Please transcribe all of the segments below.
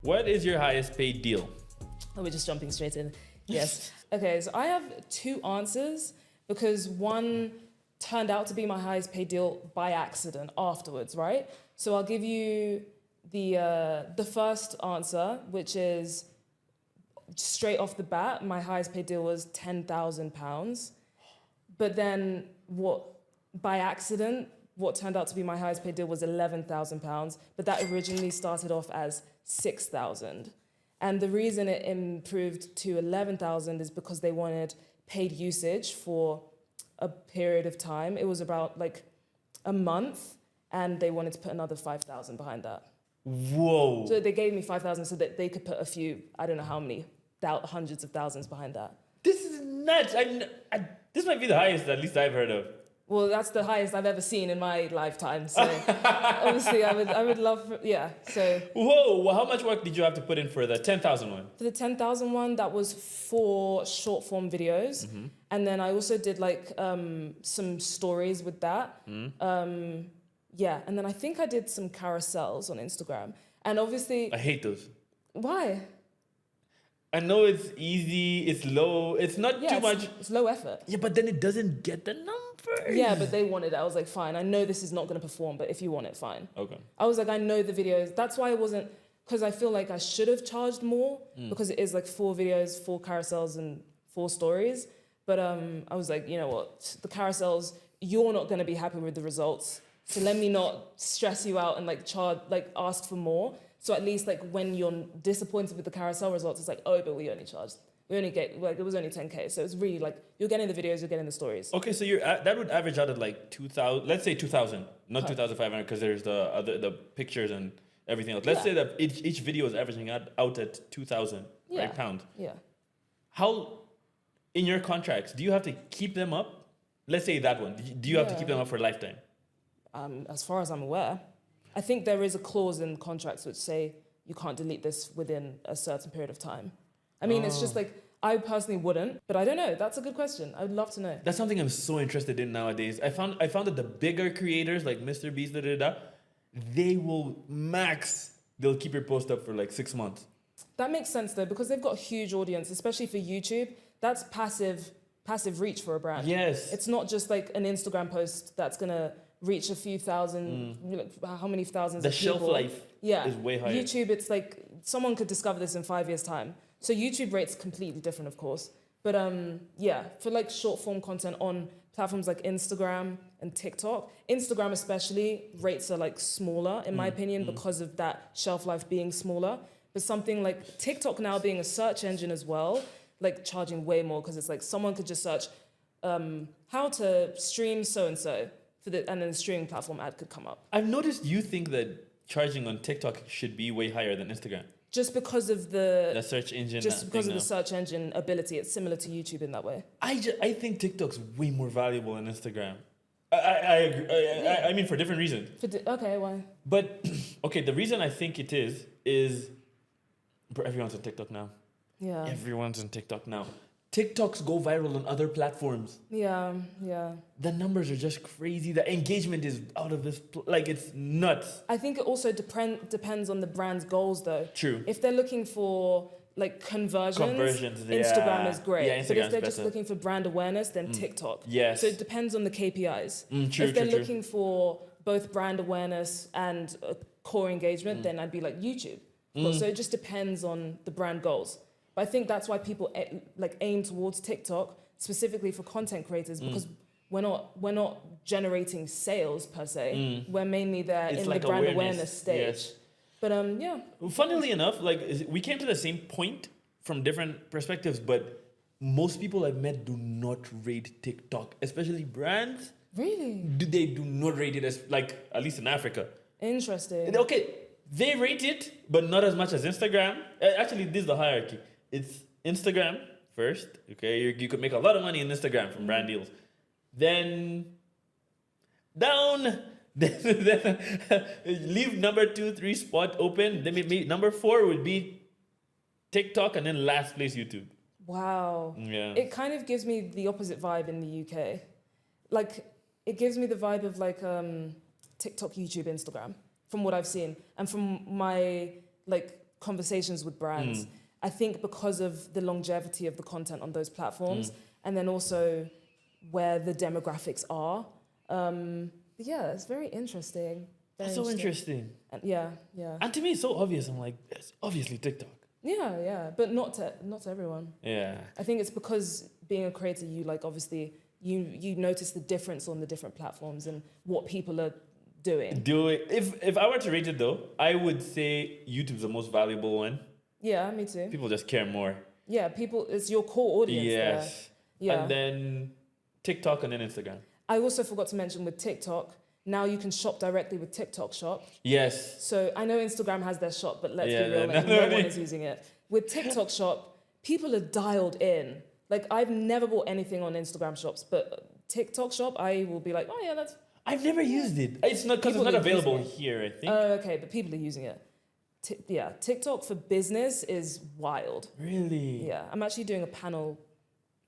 What is your highest paid deal? Oh, we're just jumping straight in. Yes. Okay, so I have two answers because one turned out to be my highest paid deal by accident afterwards, right? So I'll give you the first answer, which is straight off the bat, my highest paid deal was £10,000. But then by accident, what turned out to be my highest paid deal was £11,000, but that originally started off as 6,000. And the reason it improved to 11,000 is because they wanted paid usage for a period of time. It was about like a month, and they wanted to put another 5,000 behind that. Whoa. So they gave me 5,000 so that they could put a few, I don't know how many, hundreds of thousands behind that. This is nuts. This might be the highest, at least I've heard of. Well, that's the highest I've ever seen in my lifetime. So obviously I would love, so. Whoa, well, how much work did you have to put in for the 10,000 one? For the 10,000 one, that was for short form videos. Mm-hmm. And then I also did like some stories with that. Mm-hmm. And then I think I did some carousels on Instagram. And obviously... I hate those. Why? I know it's easy, it's low, it's not too much. It's low effort. Yeah, but then it doesn't get the numbers. Yeah, but they wanted it. I was like, fine, I know this is not going to perform, but if you want it, fine. Okay. I was like, I know the videos. That's why I wasn't, because I feel like I should have charged more, because it is like 4 videos, 4 carousels, and 4 stories. But I was like, you know what, the carousels, you're not going to be happy with the results. So let me not stress you out and like ask for more. So at least like when you're disappointed with the carousel results, it's like, oh, but we only get, like it was only 10K. So it's really like, you're getting the videos, you're getting the stories. Okay, so that would average out at like 2,000, let's say 2,000, not 2,500 because there's the pictures and everything else. Let's say that each video is averaging out at 2,000, right, pound. Yeah. How, in your contracts, do you have to keep them up? Let's say that one. Do you have to keep them up for a lifetime? As far as I'm aware. I think there is a clause in contracts which say you can't delete this within a certain period of time. I mean, it's just like, I personally wouldn't, but I don't know. That's a good question. I would love to know. That's something I'm so interested in nowadays. I found that the bigger creators like Mr. Beast, they will they'll keep your post up for like 6 months. That makes sense though, because they've got a huge audience, especially for YouTube. That's passive reach for a brand. Yes. It's not just like an Instagram post that's gonna reach a few thousand, how many thousands of people. The shelf life is way higher. YouTube, it's like, someone could discover this in 5 years' time. So YouTube rates completely different, of course. But for like short form content on platforms like Instagram and TikTok, Instagram especially, rates are like smaller, in my opinion, because of that shelf life being smaller. But something like TikTok now being a search engine as well, like charging way more, because it's like someone could just search how to stream so-and-so, and then the streaming platform ad could come up. I've noticed you think that charging on TikTok should be way higher than Instagram. Just because of the search engine. Just because of the search engine ability. It's similar to YouTube in that way. I think TikTok's way more valuable than Instagram. I agree. I mean, for different reasons. Okay, why? But, okay, the reason I think it is everyone's on TikTok now. Yeah. Everyone's on TikTok now. TikToks go viral on other platforms. Yeah. The numbers are just crazy. The engagement is out of this, it's nuts. I think it also depends on the brand's goals though. True. If they're looking for like conversions, Instagram is great. Yeah, but if they're just looking for brand awareness, then TikTok. Yes. So it depends on the KPIs. If they're looking for both brand awareness and core engagement, then I'd be like YouTube. So it just depends on the brand goals. But I think that's why people aim towards TikTok specifically for content creators, because we're not generating sales per se. We're mainly there in the brand awareness stage. Yes. But Funnily enough, we came to the same point from different perspectives, but most people I've met do not rate TikTok, especially brands. Really? They do not rate it as at least in Africa. Interesting. Okay, they rate it, but not as much as Instagram. Actually, this is the hierarchy. It's Instagram first, okay? You could make a lot of money in Instagram from brand deals. Then down, then leave number 2, 3 spot open. Then maybe number 4 would be TikTok, and then last place YouTube. Wow. Yeah. It kind of gives me the opposite vibe in the UK. It gives me the vibe of TikTok, YouTube, Instagram, from what I've seen. And from my conversations with brands. I think because of the longevity of the content on those platforms, and then also where the demographics are. Yeah, it's very interesting. That's so interesting. And yeah. And to me, it's so obvious. I'm like, it's obviously TikTok. Yeah, but not to everyone. Yeah. I think it's because being a creator, you like obviously you notice the difference on the different platforms and what people are doing. If I were to rate it though, I would say YouTube's the most valuable one. Yeah, me too. People just care more. Yeah, it's your core audience. Yes. There. Yeah. And then TikTok and then Instagram. I also forgot to mention with TikTok, now you can shop directly with TikTok Shop. Yes. So I know Instagram has their shop, but let's be real, no one is using it. With TikTok Shop, people are dialed in. Like, I've never bought anything on Instagram shops, but TikTok Shop, I will be like, oh yeah, that's... I've never used it. It's not because it's not available here, I think. Oh, okay, but people are using it. TikTok for business is wild. Really? Yeah, I'm actually doing a panel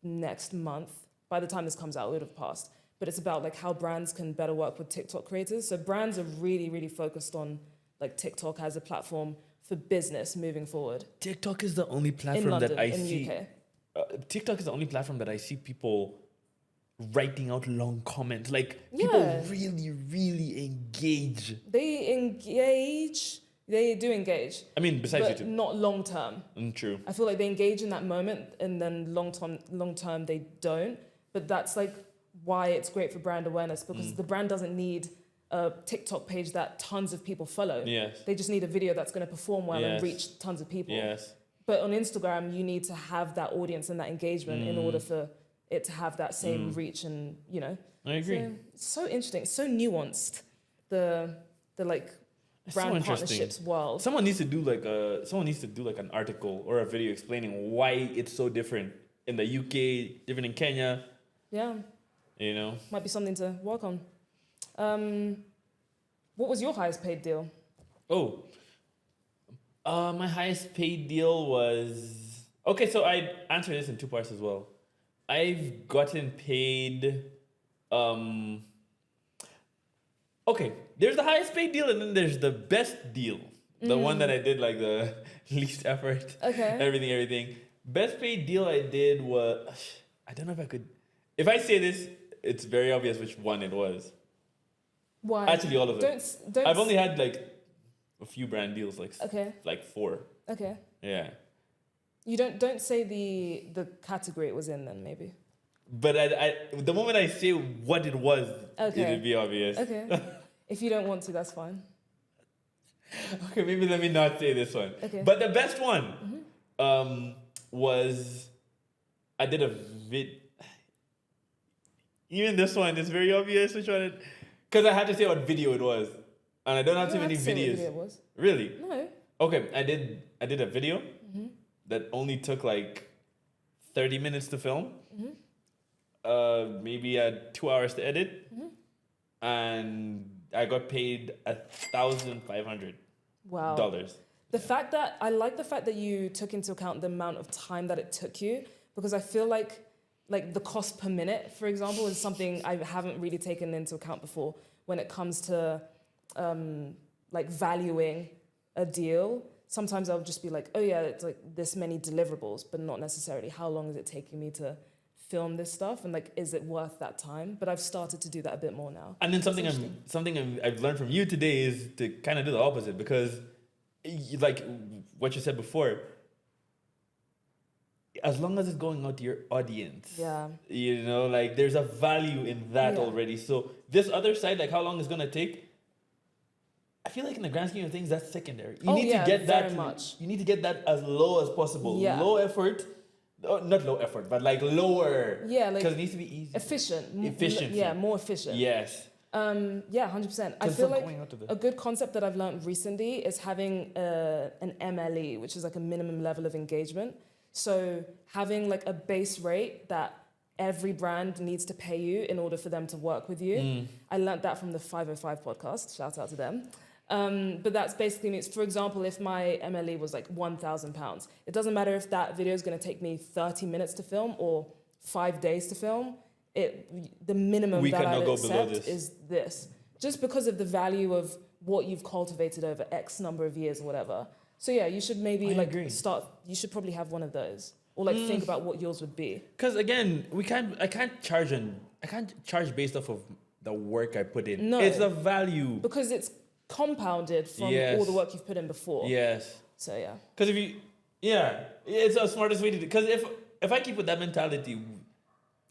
next month. By the time this comes out, it would have passed. But it's about like how brands can better work with TikTok creators. So brands are really, really focused on like TikTok as a platform for business moving forward. TikTok is the only platform London, that I in see. UK. TikTok is the only platform that I see people writing out long comments. Like people really, really engage. They engage. They do engage. I mean, besides but YouTube, not long term. True. I feel like they engage in that moment, and then long term they don't. But that's like why it's great for brand awareness, because the brand doesn't need a TikTok page that tons of people follow. Yes. They just need a video that's going to perform well and reach tons of people. Yes. But on Instagram, you need to have that audience and that engagement in order for it to have that same reach, and you know. I agree. So, it's so interesting. It's so nuanced. The like brand partnerships world. Someone needs to do like an article or a video explaining why it's so different in the UK, different in Kenya. Yeah. You know? Might be something to work on. What was your highest paid deal? Oh. My highest paid deal was... Okay, so I answered this in two parts as well. I've gotten paid... Okay, there's the highest paid deal and then there's the best deal. The one that I did like the least effort. Okay. Everything. Best paid deal I did was... I don't know if I could... If I say this, it's very obvious which one it was. Why? Actually, all of them. Don't. I've only had like a few brand deals, like 4. Okay. Yeah. You don't say the category it was in then maybe. But I the moment I say what it was, it'll be obvious. Okay. If you don't want to, that's fine. Okay, maybe let me not say this one. Okay. But the best one was I did a even this one, it's very obvious which one because I had to say what video it was. And I don't have too many videos. What video it was. Really? No. Okay, I did a video that only took like 30 minutes to film. Maybe 2 hours to edit. And I got paid $1,500. Wow. I like the fact that you took into account the amount of time that it took you, because I feel like the cost per minute, for example, is something I haven't really taken into account before when it comes to like valuing a deal. Sometimes I'll just be like, oh yeah, it's like this many deliverables, but not necessarily how long is it taking me to film this stuff, and like, is it worth that time? But I've started to do that a bit more now. And then something I've learned from you today is to kind of do the opposite, because like what you said before, as long as it's going out to your audience, you know, like there's a value in that already. So this other side, like how long it's gonna take, I feel like in the grand scheme of things, that's secondary. You need to get that. You need to get that as low as possible. Yeah. Low effort. Not low effort, but like lower. Yeah, like because it needs to be easy. Efficient. Efficient. More efficient. Yes. 100%. I feel like a good concept that I've learned recently is having an MLE, which is like a minimum level of engagement. So having like a base rate that every brand needs to pay you in order for them to work with you. I learned that from the 505 podcast. Shout out to them. But that's basically means, for example, if my MLE was like £1,000, it doesn't matter if that video is going to take me 30 minutes to film or 5 days to film. The minimum that I'd accept is this, just because of the value of what you've cultivated over X number of years or whatever. So yeah, you should maybe I like agree. start. You should probably have one of those, or like think about what yours would be. Because again, I can't charge based off of the work I put in. No. It's the value. Because it's compounded from all the work you've put in before. Yes. So yeah. Because it's the smartest way to do. Because if I keep with that mentality,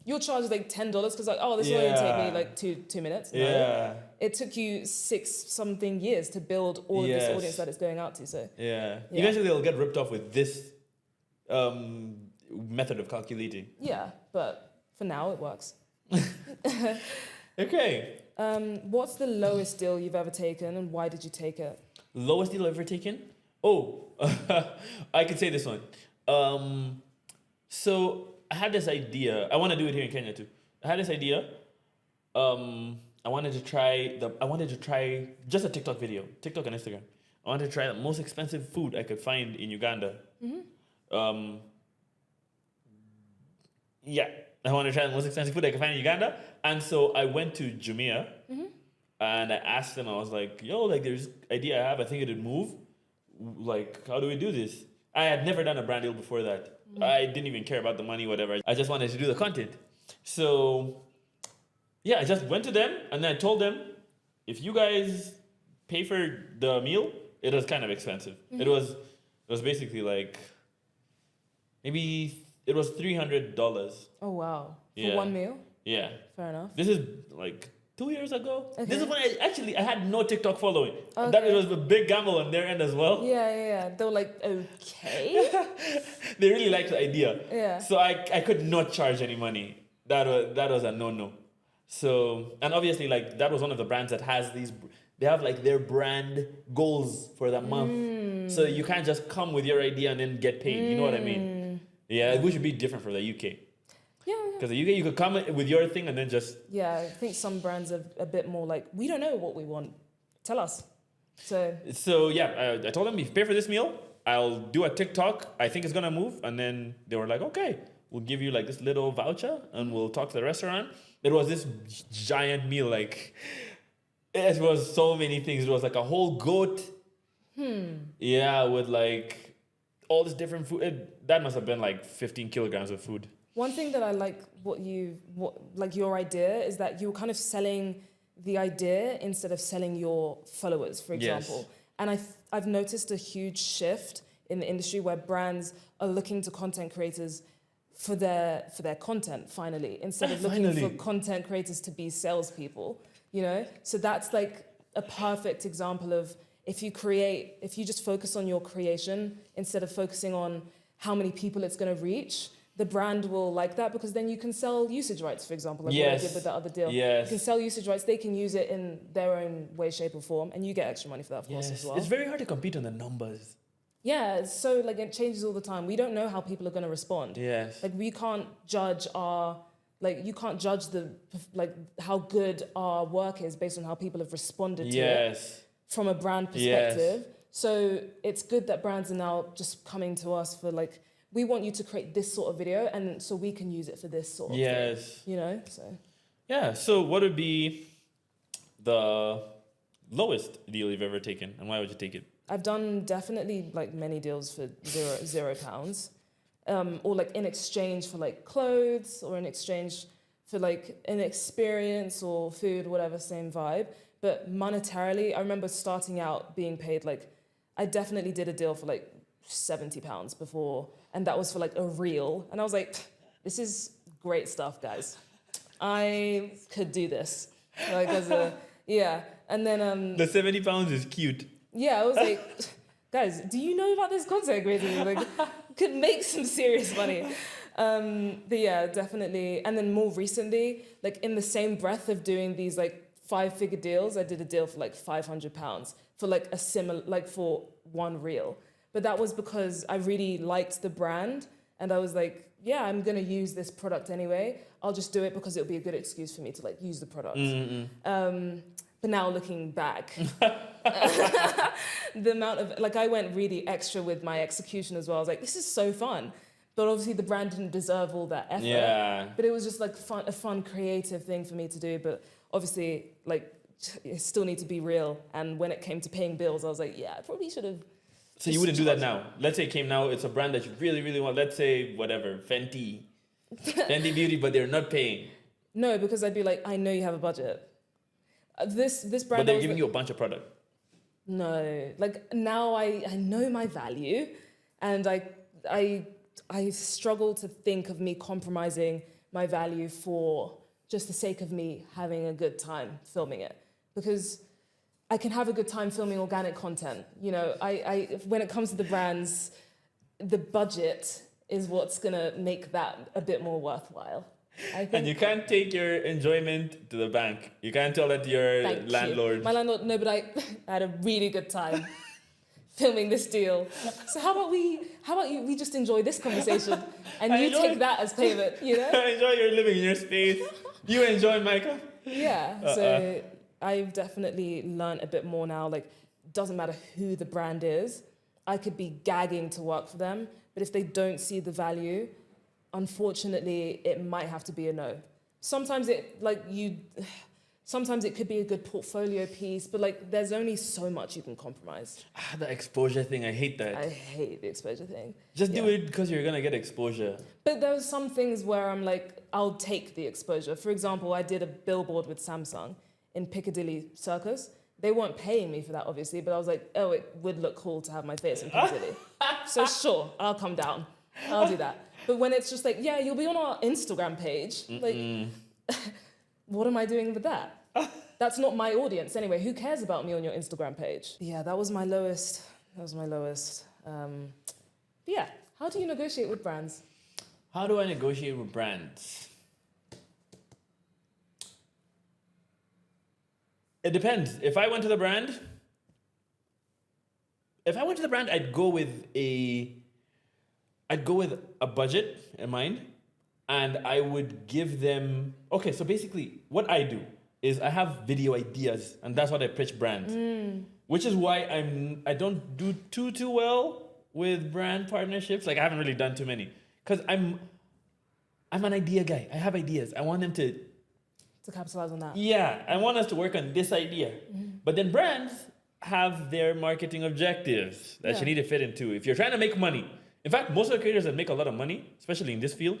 You'll charge like $10 because like, oh, this will only take me like two minutes. No. Yeah. It took you 6-something years to build all of this audience that it's going out to. So yeah. Eventually they'll get ripped off with this method of calculating. yeah, but for now it works. Okay. What's the lowest deal you've ever taken and why did you take it? Lowest deal I've ever taken? Oh, I could say this one. So I had this idea. I want to do it here in Kenya too. I had this idea. I wanted to try just a TikTok video, TikTok and Instagram. I wanted to try the most expensive food I could find in Uganda. Mm-hmm. I wanted to try the most expensive food I could find in Uganda. And so I went to Jumia and I asked them, I was like, yo, like there's this idea I have, I think it'd move. Like, how do we do this? I had never done a brand deal before that. I didn't even care about the money, whatever. I just wanted to do the content. So yeah, I just went to them and then I told them, if you guys pay for the meal, it was kind of expensive. It was basically like, maybe it was $300. Oh wow. For Yeah. one meal? Yeah. Fair enough. This is like 2 years ago. Okay. This is when I had no TikTok following. Okay. That was a big gamble on their end as well. Yeah. They were like, okay. They really liked the idea. Yeah. So I could not charge any money. That was a no-no. So, and obviously like that was one of the brands that has they have like their brand goals for that month. So you can't just come with your idea and then get paid. You know what I mean? Yeah, which would be different for the UK. Yeah. Because the UK, you could come with your thing and then just... Yeah, I think some brands are a bit more like, we don't know what we want. Tell us. So yeah, I told them, if you pay for this meal, I'll do a TikTok. I think it's going to move. And then they were like, okay, we'll give you like this little voucher and we'll talk to the restaurant. It was this giant meal, like... It was so many things. It was like a whole goat. Yeah, with like all this different food. That must have been like 15 kilograms of food. One thing that I like like your idea is that you're kind of selling the idea instead of selling your followers, for example. Yes. And I've noticed a huge shift in the industry where brands are looking to content creators for their content finally, instead of looking for content creators to be salespeople. You know, so that's like a perfect example of if you just focus on your creation instead of focusing on how many people it's going to reach, the brand will like that because then you can sell usage rights, for example, like what I did with that other deal. Yes. You can sell usage rights, they can use it in their own way, shape or form, and you get extra money for that, of course, as well. It's very hard to compete on the numbers. Yeah, so like it changes all the time. We don't know how people are going to respond. Yes. Like we can't judge you can't judge how good our work is based on how people have responded to it from a brand perspective. Yes. So it's good that brands are now just coming to us for like, we want you to create this sort of video and so we can use it for this sort of thing. You know, so. Yeah, so what would be the lowest deal you've ever taken and why would you take it? I've done definitely like many deals for £0. Or like in exchange for like clothes or in exchange for like an experience or food, whatever, same vibe. But monetarily, I remember starting out being paid like, I definitely did a deal for like £70 before, and that was for like a reel. And I was like, this is great stuff, guys. I could do this. Like and then... the £70 is cute. Yeah, I was like, guys, do you know about this content creator? Like, could make some serious money. But yeah, definitely. And then more recently, like in the same breath of doing these like 5-figure deals, I did a deal for like £500 for like a similar, like for one reel. But that was because I really liked the brand and I was like, yeah, I'm going to use this product anyway. I'll just do it because it'll be a good excuse for me to like use the product. But now looking back, the amount of, like I went really extra with my execution as well. I was like, this is so fun. But obviously the brand didn't deserve all that effort. Yeah. But it was just like a fun, creative thing for me to do. But obviously, like, it still need to be real. And when it came to paying bills, I was like, yeah, I probably should have So you wouldn't do that now. Let's say it came now, it's a brand that you really, really want. Let's say whatever, Fenty Beauty, but they're not paying. No, because I'd be like, I know you have a budget. This brand. But they're giving you a bunch of product. No, like now I know my value, and I struggle to think of me compromising my value for just the sake of me having a good time filming it, because I can have a good time filming organic content. You know, I when it comes to the brands, the budget is what's gonna make that a bit more worthwhile. I think. And you can't take your enjoyment to the bank. You can't tell that to your landlord. My landlord, no, but I had a really good time filming this deal. So how about we just enjoy this conversation and you take that as payment, you know? Enjoy your living in your space. You enjoy Micah. Yeah. So I've definitely learned a bit more now. Like, doesn't matter who the brand is. I could be gagging to work for them, but if they don't see the value, unfortunately, it might have to be a no. Sometimes it could be a good portfolio piece, but like there's only so much you can compromise. The exposure thing, I hate that. I hate the exposure thing. Just do it because you're gonna get exposure. But there's some things where I'm like, I'll take the exposure. For example, I did a billboard with Samsung in Piccadilly Circus. They weren't paying me for that, obviously, but I was like, oh, it would look cool to have my face in Piccadilly. So sure, I'll come down. I'll do that. But when it's just like, yeah, you'll be on our Instagram page. Like, what am I doing with that? That's not my audience anyway. Who cares about me on your Instagram page? Yeah, that was my lowest. Yeah, how do you negotiate with brands? How do I negotiate with brands? It depends. If I went to the brand, I'd go with a budget in mind, and I would give them. Okay, so basically, what I do is I have video ideas, and that's what I pitch brands. Which is why I don't do too well with brand partnerships. Like I haven't really done too many, because I'm an idea guy. I have ideas. I want them to capitalize on that. Yeah, I want us to work on this idea. But then brands have their marketing objectives that you need to fit into. If you're trying to make money, in fact, most of the creators that make a lot of money, especially in this field,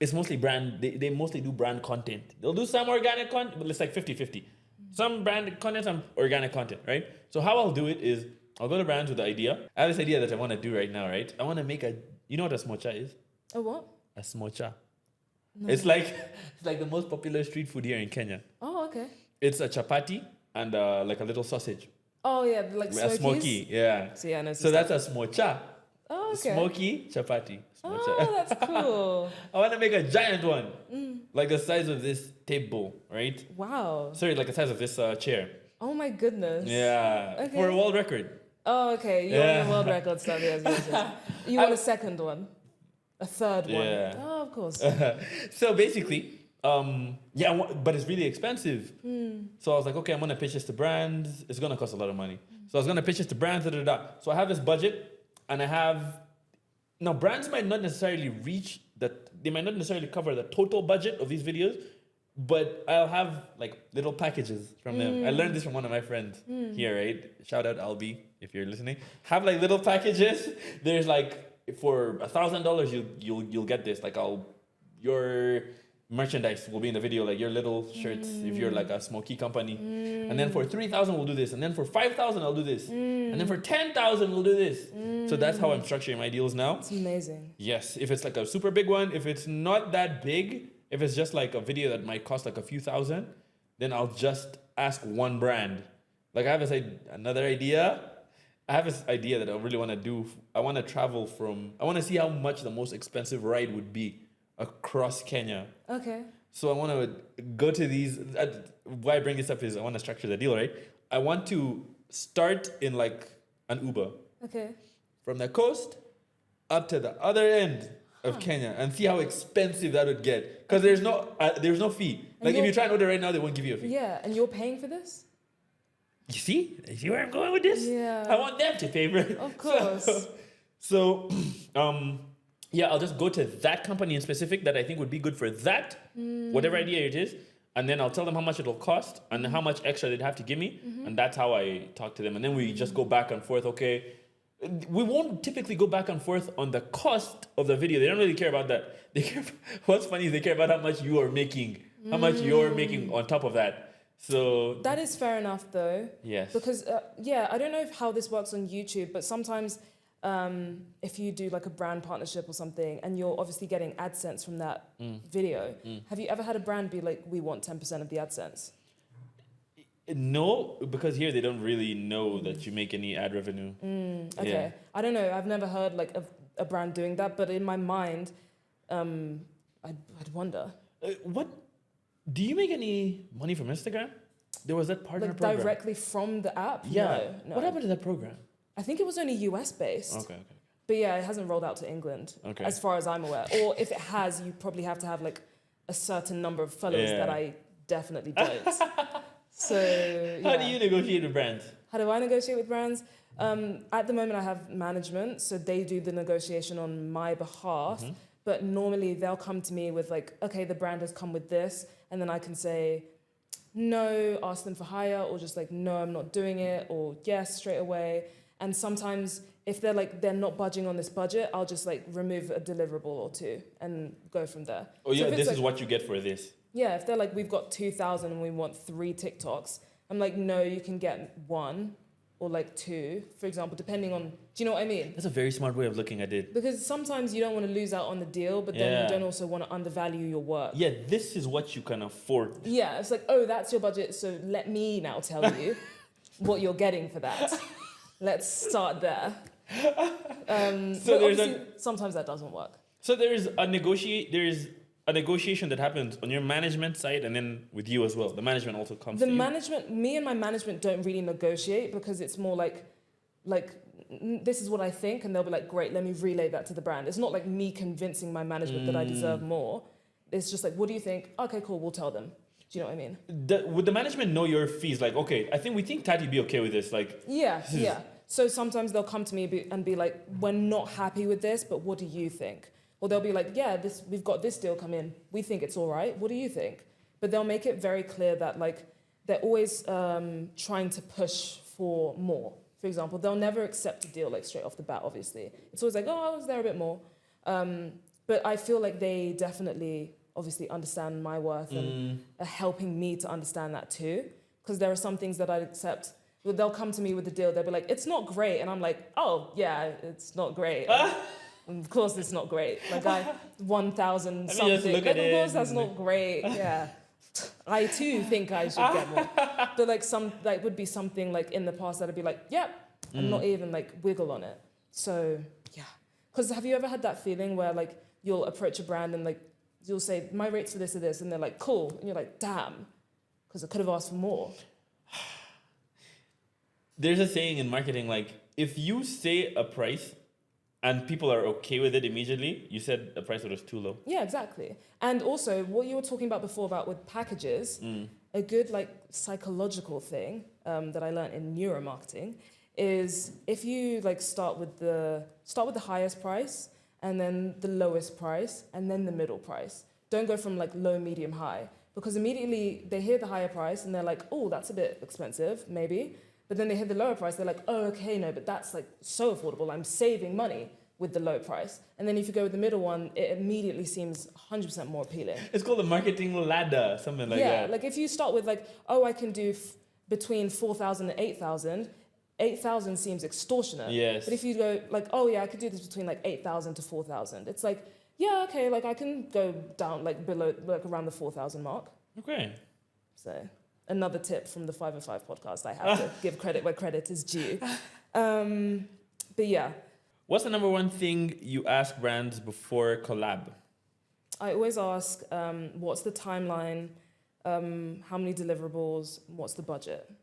it's mostly brand. They mostly do brand content. They'll do some organic content, but it's like 50-50. Some brand content, some organic content, right? So how I'll do it is I'll go to brands with the idea. I have this idea that I want to do right now, right? I want to make you know what a smocha is? A what? A smocha. No. It's like the most popular street food here in Kenya. Oh, okay. It's a chapati and like a little sausage. Oh yeah, like a smoky, yeah. So, yeah, I know so that's a smocha. Oh, okay. Smoky chapati. Smocha. Oh, that's cool. I want to make a giant one, like the size of this table, right? Wow. Sorry, like the size of this chair. Oh my goodness. Yeah, okay. For a world record. Oh, okay. You want a world record stuff, yes. You want a second one? A third one? Yeah. Oh, of course. So basically, but it's really expensive. So I was like, okay, I'm gonna pitch this to brands. It's gonna cost a lot of money. So I was gonna pitch this to brands. So I have this budget, and brands might not necessarily reach that. They might not necessarily cover the total budget of these videos, but I'll have like little packages from them. I learned this from one of my friends here, right? Shout out Albi if you're listening. Have like little packages. There's like for $1,000 you'll get this. Like your merchandise will be in the video, like your little shirts if you're like a smoky company. And then for 3,000 we'll do this, and then for 5,000 I'll do this, and then for 10,000 we'll do this. So that's how I'm structuring my deals now. It's amazing. Yes, if it's like a super big one, if it's not that big, if it's just like a video that might cost like a few thousand, then I'll just ask one brand. Like I have another idea. I have this idea that I really want to do. I want to travel I want to see how much the most expensive ride would be across Kenya. Okay. So I want to go to these. Why I bring this up is I want to structure the deal, right? I want to start in like an Uber. Okay. From the coast up to the other end of Kenya and see how expensive that would get. Because there's no fee. Like if you try and order right now, they won't give you a fee. Yeah, and you're paying for this? You see where I'm going with this? Yeah. I want them to pay for it. Of course. So I'll just go to that company in specific that I think would be good for that, whatever idea it is, and then I'll tell them how much it'll cost and how much extra they'd have to give me, and that's how I talk to them. And then we just go back and forth. Okay, we won't typically go back and forth on the cost of the video. They don't really care about that. They care. What's funny is they care about how much you are making, how much you're making on top of that. So that is fair enough, though. yes, Because I don't know how this works on YouTube, but sometimes if you do like a brand partnership or something, and you're obviously getting AdSense from that video, have you ever had a brand be like, "We want 10% of the AdSense"? no, because here they don't really know that you make any ad revenue. Okay, Yeah. I don't know. I've never heard like a brand doing that, but in my mind, I'd wonder. What do you make any money from Instagram? There was that partner Like program. directly from the app? Yeah. No. What happened to that program? I think it was only US based. Okay. But yeah, it hasn't rolled out to England, Okay. as far as I'm aware. Or if it has, you probably have to have like a certain number of followers Yeah. that I definitely don't. So yeah. How do you negotiate with brands? How do I negotiate with brands? At the moment, I have management, so they do the negotiation on my behalf. But normally, they'll come to me with like, okay, the brand has come with this, and then I can say no, ask them for higher, or just like no, I'm not doing it, or yes, straight away. And sometimes, if they're not budging on this budget, I'll just like remove a deliverable or two and go from there. Oh yeah, So if this it's is what you get for this. Yeah, if they're like, we've got 2,000 and we want 3 TikToks, I'm like, no, you can get 1 or like 2, for example, depending on, do you know what I mean? That's a very smart way of looking at it. Because sometimes you don't want to lose out on the deal, but then Yeah. you don't also want to undervalue your work. Yeah, this is what you can afford. Yeah, it's like, oh, that's your budget, so let me now tell you what you're getting for that. Let's start there. So But obviously, sometimes that doesn't work. So there's a negotiation that happens on your management side and then with you as well. The management also comes to you. Me and my management don't really negotiate, because it's more like this is what I think, and they'll be like, great, let me relay that to the brand. It's not like me convincing my management that I deserve more. It's just like, what do you think? Okay, cool, we'll tell them. Do you know what I mean? Would the management know your fees? Like, okay, we think Tati be okay with this. Like, Yeah. So sometimes they'll come to me and be like, we're not happy with this, but what do you think? Or they'll be like, yeah, we've got this deal come in. We think it's all right. What do you think? But they'll make it very clear that like they're always trying to push for more. For example, they'll never accept a deal like straight off the bat, obviously. It's always like, oh, I was there a bit more. But I feel like they definitely obviously understand my worth and are helping me to understand that too. Because there are some things that I'd accept. They'll come to me with the deal. They'll be like, it's not great. And I'm like, oh, yeah, it's not great. Of course it's not great. Like 1,000 something. Just look at Of course it. that's not great. Yeah. I too think I should get more. But like would be something like in the past that I'd be like, yep, and not even like wiggle on it. So yeah. Because have you ever had that feeling where like you'll approach a brand and like you'll say, my rate's for this or this, and they're like, cool. And you're like, damn, because I could have asked for more. there's a saying in marketing, like, if you say a price and people are okay with it immediately, you said a price that was too low. Yeah, exactly. And also, what you were talking about before about with packages, a good like psychological thing that I learned in neuromarketing is if you like start with the highest price and then the lowest price and then the middle price. Don't go from like low, medium, high, because immediately they hear the higher price and they're like, oh, that's a bit expensive, maybe. But then they hear the lower price, they're like, oh, okay, no, but that's like so affordable. I'm saving money with the low price. And then if you go with the middle one, it immediately seems 100% more appealing. It's called a marketing ladder, something like that. Yeah, like if you start with like, oh, I can do between 4,000 and 8,000, 8,000 seems extortionate. Yes. But if you go like, oh yeah, I could do this between like 8,000 to 4,000, it's like, yeah, okay, like I can go down like below, like around the 4,000 mark. Okay. So another tip from the 505 podcast, I have to give credit where credit is due. But yeah. What's the number one thing you ask brands before collab? I always ask, what's the timeline? How many deliverables? What's the budget? I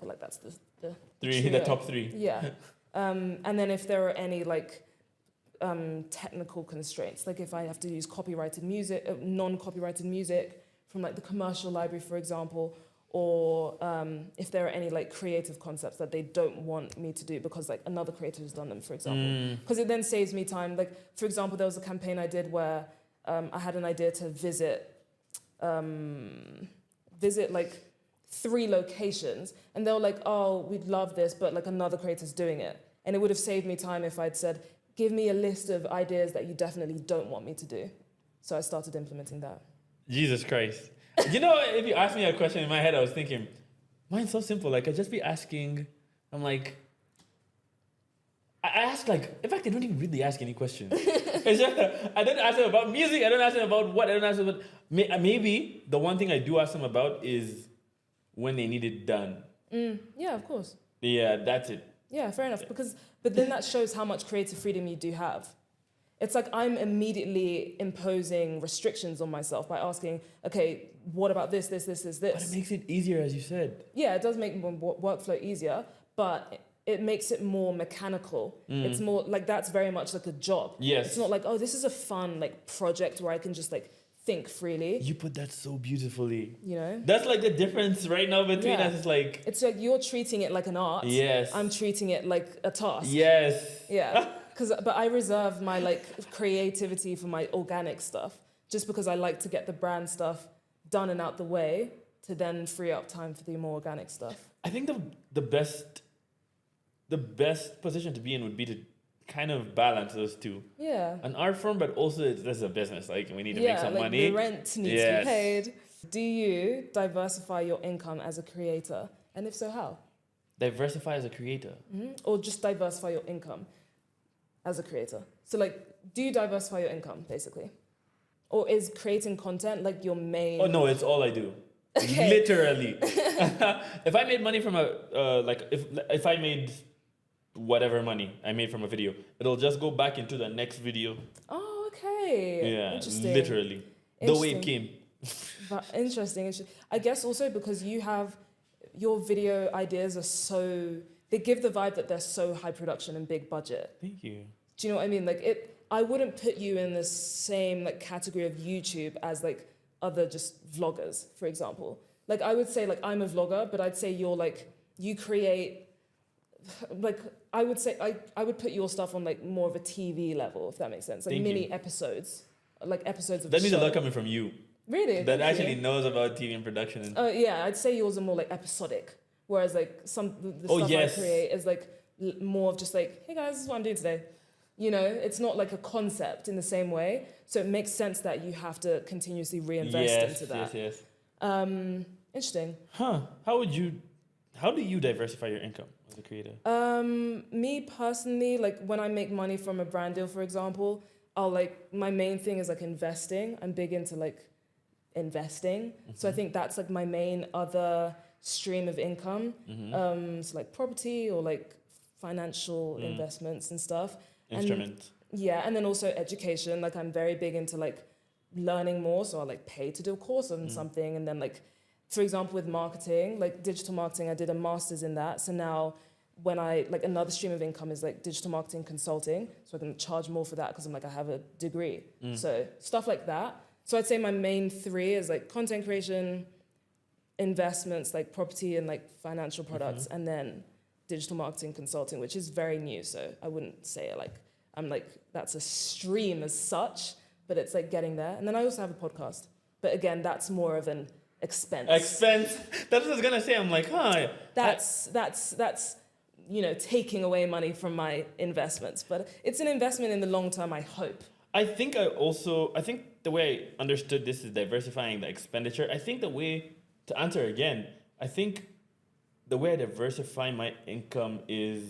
feel like that's the The top three. Yeah. And then if there are any like technical constraints, like if I have to use copyrighted music, non-copyrighted music from like the commercial library, for example, or if there are any like creative concepts that they don't want me to do because like another creator has done them, for example. Because it then saves me time. Like, for example, there was a campaign I did where I had an idea to visit like 3 locations, and they were like, oh, we'd love this, but like another creator's doing it. And it would have saved me time if I'd said, give me a list of ideas that you definitely don't want me to do. So I started implementing that. Jesus Christ. You know, if you asked me a question in my head, I was thinking, mine's so simple. Like, I'd just be asking, I'm like, I ask, like, in fact, I don't even really ask any questions. It's just, I don't ask them about music. I don't ask them about what. I don't ask them about, maybe the one thing I do ask them about is when they need it done. Yeah, of course. Yeah, that's it. Yeah, fair enough. But then that shows how much creative freedom you do have. It's like I'm immediately imposing restrictions on myself by asking, okay, what about this? But it makes it easier, as you said. Yeah, it does make workflow easier, but it makes it more mechanical. It's more like that's very much like a job. Yes. It's not like, oh, this is a fun like project where I can just like think freely. You put that so beautifully. You know? That's like the difference right now between us. It's like you're treating it like an art. Yes. I'm treating it like a task. Yes. Yeah. But I reserve my like creativity for my organic stuff, just because I like to get the brand stuff done and out the way to then free up time for the more organic stuff. I think the best position to be in would be to kind of balance those two. Yeah. An art form, but also this is a business. Like, we need to make some like money. The rent needs to be paid. Do you diversify your income as a creator? And if so, how? Diversify as a creator? Or just diversify your income as a creator? So like, do you diversify your income, basically? Or is creating content like your main... Oh, no, it's all I do. Okay. Literally. If I made money from if I made whatever money I made from a video, it'll just go back into the next video. Oh, okay. Yeah, interesting. Literally. The way it came. But interesting. I guess also because you have your video ideas are so, they give the vibe that they're so high production and big budget. Thank you. Do you know what I mean? Like I wouldn't put you in the same like category of YouTube as like other just vloggers, for example. Like I would say like I'm a vlogger, but I'd say you're like, you create, like I would say I would put your stuff on like more of a TV level, if that makes sense. Like mini episodes, like episodes of that means show. a lot coming from you. Really? That actually knows about TV and production. Yeah, I'd say yours are more like episodic, whereas like the stuff I create is like more of just like, hey guys, this is what I'm doing today. You know, it's not like a concept in the same way. So it makes sense that you have to continuously reinvest into that. Yes. Interesting. Huh. How do you diversify your income as a creator? Me personally, like when I make money from a brand deal, for example, my main thing is like investing. I'm big into like investing. Mm-hmm. So I think that's like my main other stream of income. Mm-hmm. So like property or like financial investments and stuff. Instruments. And then also education. Like I'm very big into like learning more. So I'll like pay to do a course on something. And then like, for example, with marketing, like digital marketing, I did a master's in that. So now when another stream of income is like digital marketing consulting. So I can charge more for that because I'm like, I have a degree. So stuff like that. So I'd say my main three is like content creation, investments, like property and like financial products, and then digital marketing consulting, which is very new. So I wouldn't say I'm like, that's a stream as such, but it's like getting there. And then I also have a podcast. But again, that's more of an expense. That's what I was going to say. I'm like, huh. That's taking away money from my investments. But it's an investment in the long term, I hope. I think the way I understood this is diversifying the expenditure. I think the way, to answer again, I think the way I diversify my income is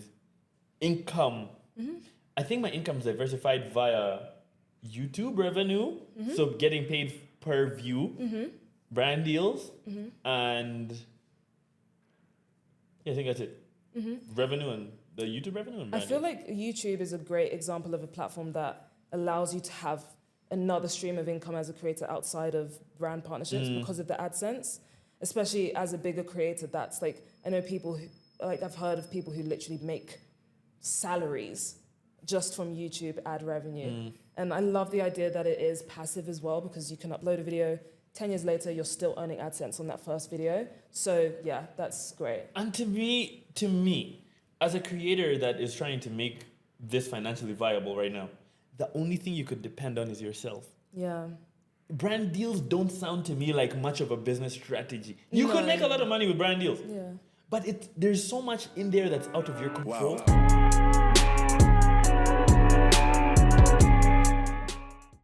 income. Mm-hmm. I think my income is diversified via YouTube revenue, so getting paid per view, brand deals, and I think that's it. Revenue and the YouTube revenue and brand I feel deals. like YouTube is a great example of a platform that allows you to have another stream of income as a creator outside of brand partnerships because of the AdSense, especially as a bigger creator. That's like, I know people who, like I've heard of people who literally make salaries just from YouTube ad revenue. And I love the idea that it is passive as well, because you can upload a video, 10 years later, you're still earning AdSense on that first video. So yeah, that's great. And to me, as a creator that is trying to make this financially viable right now, the only thing you could depend on is yourself. Yeah. Brand deals don't sound to me like much of a business strategy. You could make a lot of money with brand deals. Yeah. But there's so much in there that's out of your control. Wow.